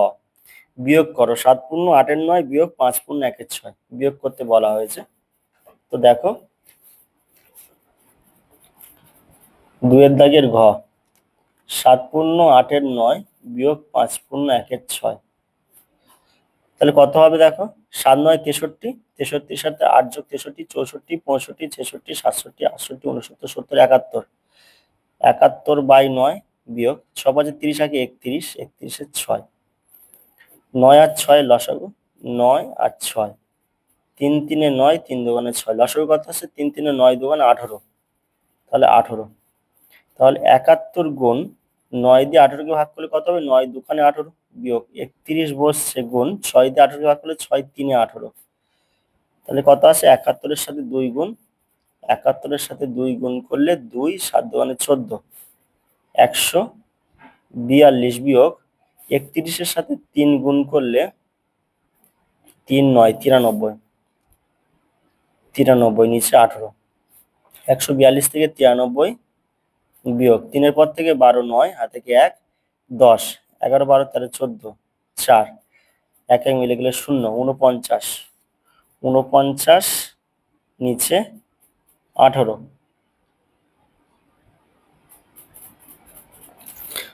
বিয়োগ করো 7 পূর্ণ 8 এর 9 বিয়োগ 5 পূর্ণ 1 এর 6। বিয়োগ করতে বলা হয়েছে। তো দেখো 2 এর দাগের ঘ, 7 পূর্ণ 8 এর 9 বিয়োগ 5 পূর্ণ 1 এর 6। তাহলে কত হবে দেখো? 7 9 63, 63 সাথে 8 যোগ 63, 64, 65, 66, 67, 68, 69, 70, 71। 71 বাই 9 বিয়োগ 6 5 30 আগে 31, 31 এর 6। 9 আর 6 লসাগু, 9 আর 6। 3 3 9, 3 দুগুণে 6। লসাগু কত আছে? 3 3 9 দুগুণে 18। তাহলে 18। তাহলে 71 গুণ 9 দিয়ে 18 কে ভাগ করলে কত হবে? 9 দুখানে 18 বিয়োগ 31 বসছে গুণ 6 দিয়ে 18 কে ভাগ করলে 6 3 18। তাহলে কত আসে? 71 এর সাথে 2 গুণ। 71 এর সাথে 2 গুণ করলে 2, 7 দুগুণে 14, 142 বিয়োগ 31 এর সাথে 3 গুণ করলে 3 9 93, 93 নিচে 18। 142 থেকে 93 বিয়োগ 3 এর পর থেকে 12, 9 হাতে থেকে 1, 10, 11 12 13 14, 4, 1 1 মিলে গেলে 0, 49, 49 নিচে 18।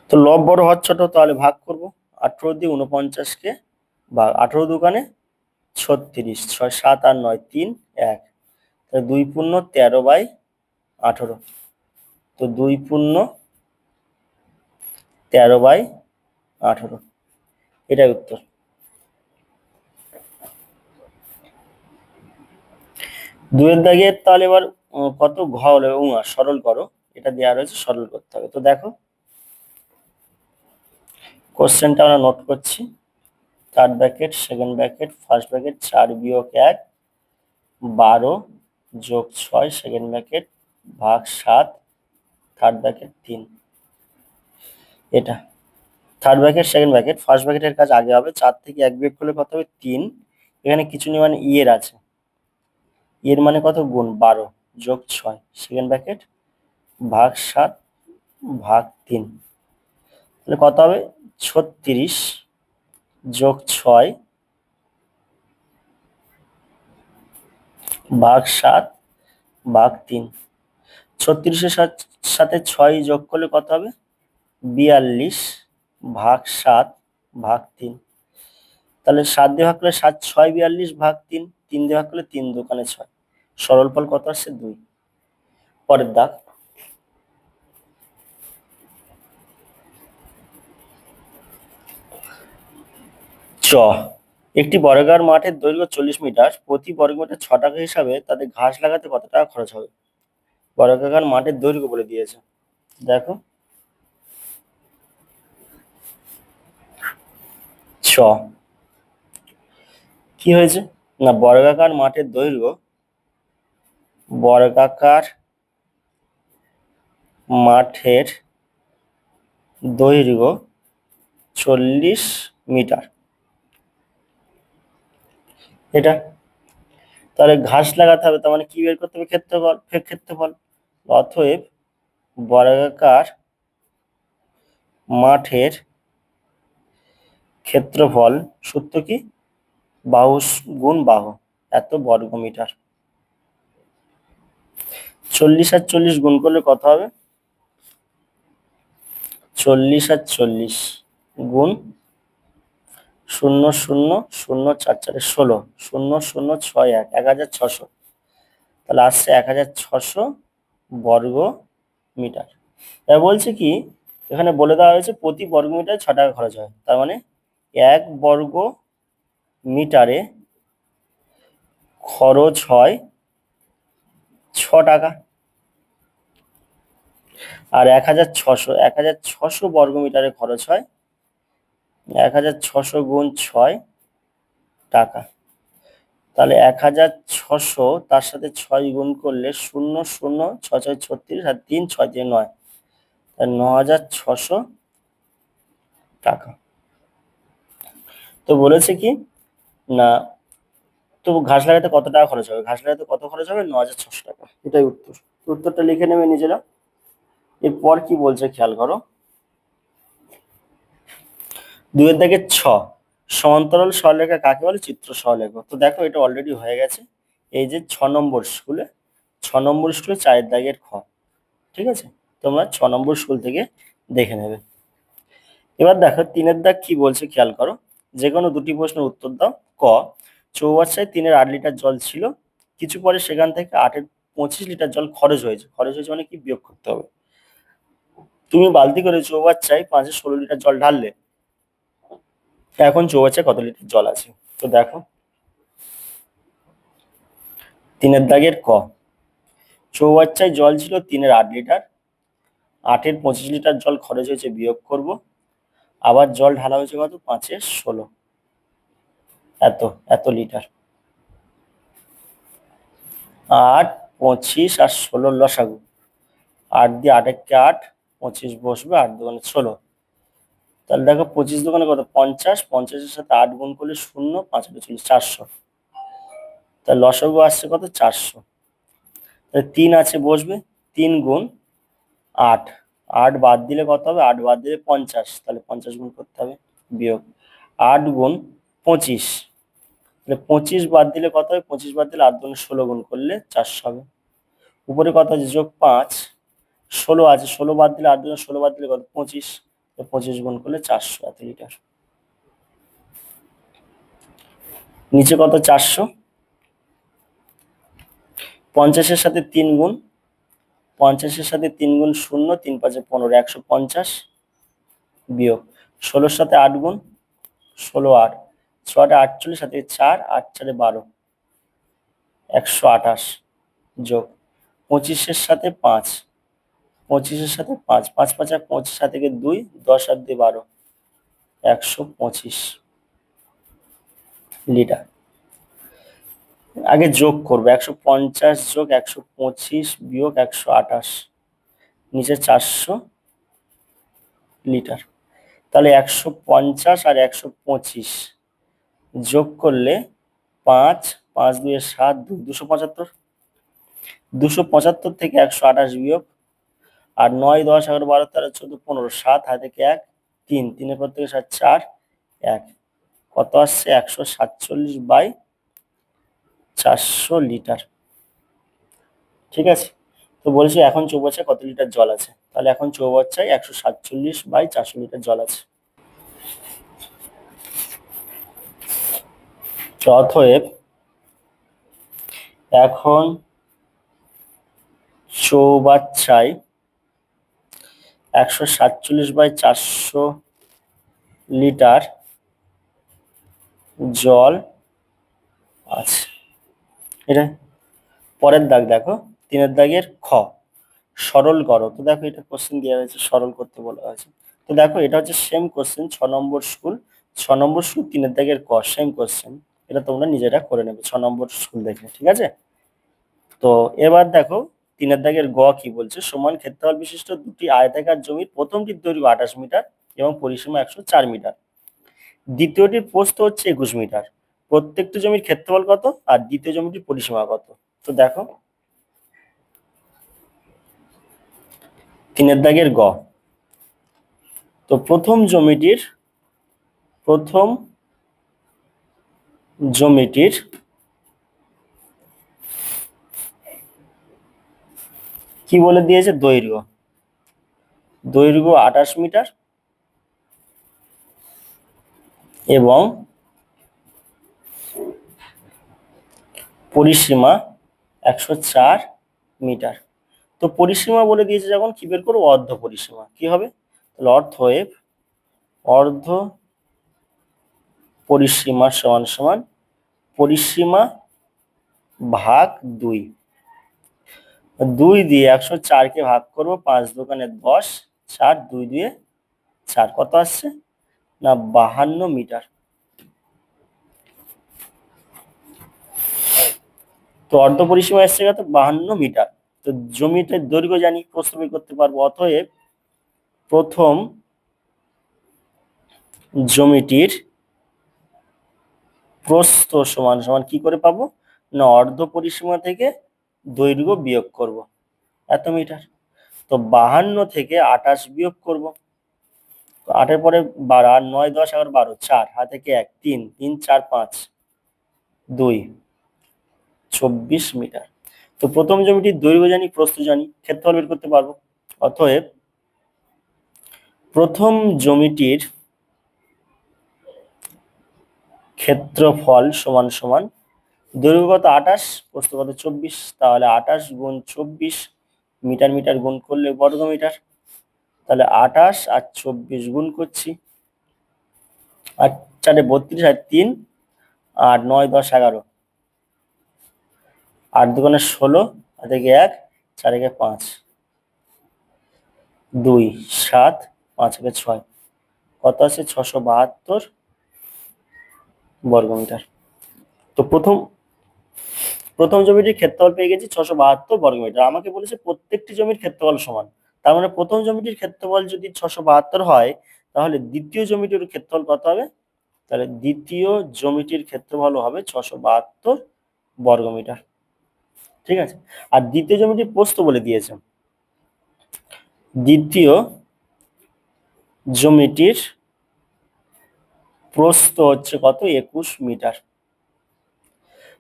তো লব বড় হর ছোট, তাহলে ভাগ করব। 18 দিয়ে 49 কে ভাগ, 18 দুগুণে 36, 6 7 আর 9 3 1। তাহলে 2 পূর্ণ 13 বাই 18। তো 2 পূর্ণ 13 বাই 18। এটাই উত্তর। দুয়ের দাগের তাহলে এবার কত ঘ হলো সরল করো। এটা দেওয়া রয়েছে, সরল করতে হবে। তো দেখো কোশ্চেনটা আমরা নোট করছি। Third bracket, second bracket, first bracket, 4 বিয়োগ 1, 12 যোগ 6, সেকেন্ড ব্র্যাকেট, ভাগ 7, থার্ড ব্র্যাকেট 3। এটা third bracket, second bracket, first ব্র্যাকেটের কাজ আগে হবে। 4 থেকে 1 বিয়োগ করলে কত হবে? 3। এখানে কিছু নেই, মানে এর আছে। এর মানে কত? গুণ 12 যোগ 6, সেকেন্ড ব্র্যাকেট, ভাগ 7, ভাগ 3। তাহলে কত হবে? 36 যোগ 6 ভাগ 7, ভাগ 3। 36-এর সাথে 6 যোগ করলে কত হবে? 42 ভাগ 7, ভাগ 3। তাহলে 7 দিয়ে ভাগ করলে 7 6 42 ভাগ 3, 3 দিয়ে ভাগ করলে 3 দুগুণে 6। সরল ফল কত আসছে? 2। পরের দাগ, চ একটি বর্গাকার মাঠের দৈর্ঘ্য 40 মিটার, প্রতি বর্গমিটার 6 টাকা হিসাবে তাতে ঘাস লাগাতে কত টাকা খরচ হবে? বর্গাকার মাঠের দৈর্ঘ্য বলে দিয়েছে, দেখো ছ কি হয়েছে না, বর্গাকার মাঠের দৈর্ঘ্য, বর্গাকার মাঠের দৈর্ঘ্য 40 মিটার, এটা তাহলে ঘাস লাগাতে হবে, তার মানে কি বের করতে হবে? ক্ষেত্রফল, ক্ষেত্রফল। অতএব বর্গাকার মাঠের ক্ষেত্রফল সূত্র কি? বাহু গুণ বাহু, এত বর্গ মিটার। 40 আর 40 গুণ করলে কত হবে? 40 আর 40 গুণ 0 0 0 4 4 16 0 0 6 1 1600, তাহলে আসছে 1600 বর্গ মিটার। এবার বলছে কি, এখানে বলে দেওয়া হয়েছে প্রতি বর্গ মিটারে 6 টাকা খরচ হয়, তার মানে 1 বর্গ মিটারে খরচ হয় 6 টাকা। আর 1600 বর্গ মিটারে খরচ হয় 1600 গুণ 6 টাকা, তাহলে 1600 তার সাথে 6 গুণ করলে 0 0 6 6 36 আর 3 6 3 9, তাহলে 9600 টাকা। তো বলেছে কি না, তো ঘাস লাগাতে কত টাকা খরচ হবে? ঘাস লাগাতে কত খরচ হবে? 9600 টাকা, এটাই উত্তর। উত্তরটা লিখে নেবে নিজেরা। এরপর কি বলছে খেয়াল করো, 2 এর দাগের 6, সমান্তরাল সরলরেখা কাকে বলে? চিত্র সরলরেখা। তো দেখো এটা অলরেডি হয়ে গেছে, এই যে 6 নম্বর স্কুলে 4 এর দাগের খ, ঠিক আছে, তোমরা 6 নম্বর স্কুল থেকে দেখে নেবে। এবার দেখো 3 এর দাগ কি বলছে খেয়াল করো, যে কোনো দুটি প্রশ্নের উত্তর দাও। ক, চৌবাচ্চায় 3 এর 8 লিটার জল ছিল, কিছু পরে সেখান থেকে 8 এর 25 লিটার জল খরচ হয়েছে। খরচ হয়েছে মানে কি? বিয়োগ করতে হবে। তুমি বালতি করে চৌবাচ্চায় 5 এর 16 লিটার জল ঢাললে, এখন চৌবাচ্চায় কত লিটার জল আছে? তো দেখো 3 এর দাগের ক, চৌবাচ্চায় জল ছিল 3 এর 8 লিটার, 8 এর 25 লিটার জল খরচ হয়েছে, বিয়োগ করব। আবার জল ঢালা হয়েছে কত? 5 এর 16, এত এত লিটার। 8 25 আর 16 লসাগু, 8 দিয়ে 8 একে 8, 25 বসবে, 8 দোকানে 16, তাহলে দেখো 25 দোকানে কত? 50, 50-এর সাথে 8 গুণ করলে 0, 5 40, 400, তাহলে লসাগু আসছে কত? 400। তাহলে 3 আছে বসবে, 3 গুণ 8, 8 বাদ দিলে কত হবে? 8 বাদ দিলে 50, তাহলে 50 গুণ করতে হবে, বিয়োগ 8 গুণ 25, তাহলে 25 বাদ দিলে কত হবে? 25 বাদ দিলে 8 দুগুণে 16 গুণ করলে 400 হবে। উপরে কত আছে? যোগ 5, 16 আছে, 16 বাদ দিলে 8 দুগুণে 16 বাদ দিলে কত? 25, 25 গুণ করলে 400, এত লিটার। নিচে কত? 400, 50-এর সাথে 3 গুণ, 50-এর সাথে 3 গুণ 0, 3 5 15, 150, বিয়োগ 16-এর সাথে 8 গুণ, 16 8, 6 48, সাথে 4, 8 4 12, 128, যোগ 25-এর সাথে 5, 25-এর সাথে 5, 5 5 25, সাথে 2, 10 আর 2 12, 125 লিটার। আগে যোগ করবো, 150 যোগ 125 বিয়োগ 128, নিচে 400 লিটার। তাহলে 150 আর 125 যোগ করলে 5, 5 2 7, 275, 275 থেকে 128 বিয়োগ, আর 9 10 11 12 13 14 15, 7 হাতে থেকে 1, 3, 3 এর পর থেকে 7, 4 1, কত আসছে? 147/400 লিটার, ঠিক আছে। তো বলছি এখন চৌবাচ্চায় কত লিটার জল আছে, তাহলে এখন চৌবাচ্চায় 147/400 লিটার জল আছে। অতএব এখন চৌবাচ্চায় 147/400 লিটার জল আছে। এটা পরের দাগ দেখো, 3 দাগের খ, সরল করো। তো দেখো এটা কোশ্চেন দেওয়া হয়েছে, সরল করতে বলা হয়েছে। তো দেখো এটা হচ্ছে সেম কোশ্চেন, 6 নম্বর স্কুল, 6 নম্বর স্কুল 3 দাগের ক, সেম কোশ্চেন। এটা তোমরা নিজেরা করে নেবে 6 নম্বর স্কুল দেখে, ঠিক আছে। তো এবার দেখো 3 দাগের গ কি বলছে, সমান ক্ষেত্রফল বিশিষ্ট দুটি আয়তাকার জমির প্রথমটির দৈর্ঘ্য 28 মিটার এবং পরিসীমা 104 মিটার, দ্বিতীয়টির প্রস্থ হচ্ছে 21 মিটার। প্রত্যেকটি জমির ক্ষেত্রফল কত আর দ্বিতীয় জমিটির পরিসীমা কত? তো দেখো 3 দাগের গ, তো প্রথম জমিটির কি বলে দিয়েছে, দৈর্ঘ্য 28 মিটার এবং পরিসীমা 104 মিটার। তো পরিসীমা বলে দিয়েছে যখন, কি বের করবো, অর্ধ পরিসীমা। কি হবে তাহলে, অর্ধ পরিসীমা সমান সমান পরিসীমা ভাগ 2। 2 দিয়ে 104 ভাগ করবো, 5 দোকানে 10, 4, 2 দিয়ে 4, কত আসছে না 52 মিটার। তো অর্ধ পরিসীমা এসছে কত, 52 মিটার। তো জমিটার দৈর্ঘ্য জানি, প্রস্থ বের করতে পারবো। অতএব প্রথম জমিটির প্রস্থ সমান সমান কি করে পাবো না, অর্ধ পরিসীমা থেকে দৈর্ঘ্য বিয়োগ করব, এত মিটার। তো 52 থেকে 28 বিয়োগ করব, তো 8-এর পরে 12, 8, 9, 10, 11, 12, 4, হাতে থেকে 1, 3, 3, 4, 5, 2, 24 মিটার। তো প্রথম জমিটির দৈর্ঘ্য জানি, প্রস্থ জানি, ক্ষেত্রফল বের করতে পারবো। অতএব প্রথম জমিটির ক্ষেত্রফল সমান সমান দৈর্ঘ্য কত 28, প্রস্থ কত 24, তাহলে 28 গুণ 24, মিটার মিটার গুণ করলে বর্গ মিটার। তাহলে 28 আর 24 গুণ করছি, 8, 4, 32, আর 3, 8, 9, 10, 11, 8 দুগুণে 16, আর থেকে 1, 4 একে 5, 2, 7, 5 একে 6, কত আছে 672 বর্গমিটার। তো প্রথম জমিটির ক্ষেত্রফল পেয়ে গেছি 672 বর্গমিটার। আমাকে বলেছে প্রত্যেকটি জমির ক্ষেত্রফল সমান, তার মানে প্রথম জমিটির ক্ষেত্রফল যদি 672 হয়, তাহলে দ্বিতীয় জমিটির ক্ষেত্রফল কত হবে, তাহলে দ্বিতীয় জমিটির ক্ষেত্রফল হবে 672 বর্গমিটার, ঠিক আছে। আর দ্বিতীয় জমিটির প্রস্থ বলে দিয়েছে, দ্বিতীয় জমিটির প্রস্থ হচ্ছে কত 21 মিটার।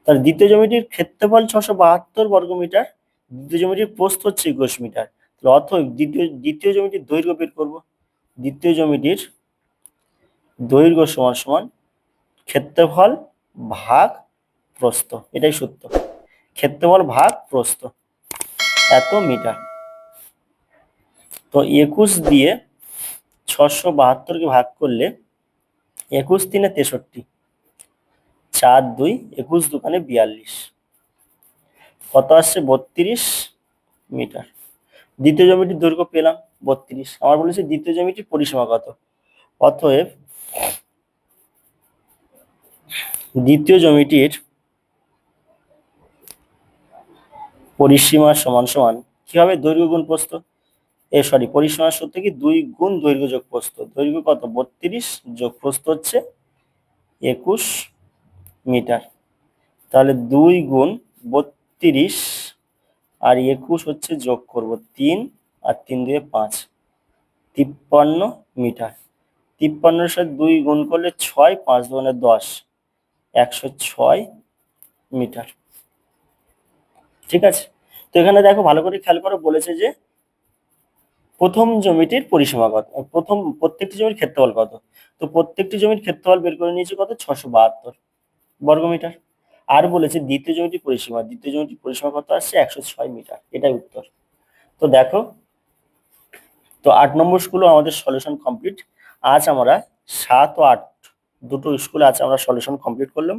তাহলে দ্বিতীয় জমিটির ক্ষেত্রফল 672 বর্গমিটার, দ্বিতীয় জমিটির প্রস্থ হচ্ছে 21 মিটার। তাহলে অতএব দ্বিতীয় জমিটির দৈর্ঘ্য বের করব। দ্বিতীয় জমিটির দৈর্ঘ্য সমান সমান ক্ষেত্রফল ভাগ প্রস্থ, এটাই সূত্র, ক্ষেত্রফল ভাগ প্রস্থ, এত মিটার। তো 21 দিয়ে 672 ভাগ করলে 21 3 63, 4, 2, 21 দুগুণে 42, কত আসছে 32 মিটার। দ্বিতীয় জমিটির দৈর্ঘ্য পেলাম 32। আমার বলেছে দ্বিতীয় জমিটির পরিসীমা কত, অতএব দ্বিতীয় জমিটির পরিসীমা সমান সমান কি হবে, দৈর্ঘ্য গুণ প্রস্থ, পরিসীমার সূত্র কি 2 গুণ দৈর্ঘ্য যোগ প্রস্থ। দৈর্ঘ্য কত 32 যোগ প্রস্থ হচ্ছে 21 মিটার। তাহলে 2 গুণ 32 আর 21 হচ্ছে যোগ করব 3, আর 3 দিয়ে 5, 53 মিটার। 53-এর সাথে 2 গুণ করলে 6, 5 দুগুণে 10, 106 মিটার, ঠিক আছে। তো এখানে দেখো ভালো করে খেয়াল করো, বলেছে যে প্রথম জমিটির পরিসীমা কত, প্রত্যেকটি জমির ক্ষেত্রফল কত। তো প্রত্যেকটি জমির ক্ষেত্রফল বের করে নিয়েছে কত, 672 বর্গমিটার। আর বলেছে দ্বিতীয় জমিটির পরিসীমা কত আসছে, 106 মিটার, এটাই উত্তর। তো দেখো, তো 8 নম্বর স্কুলও আমাদের সলিউশন কমপ্লিট। আজ আমরা 7 ও 8 দুটো স্কুল আছে, আমরা সলিউশন কমপ্লিট করলাম।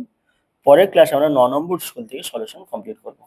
পরের ক্লাসে আমরা 9 নম্বর স্কুল থেকে সলিউশন কমপ্লিট করব।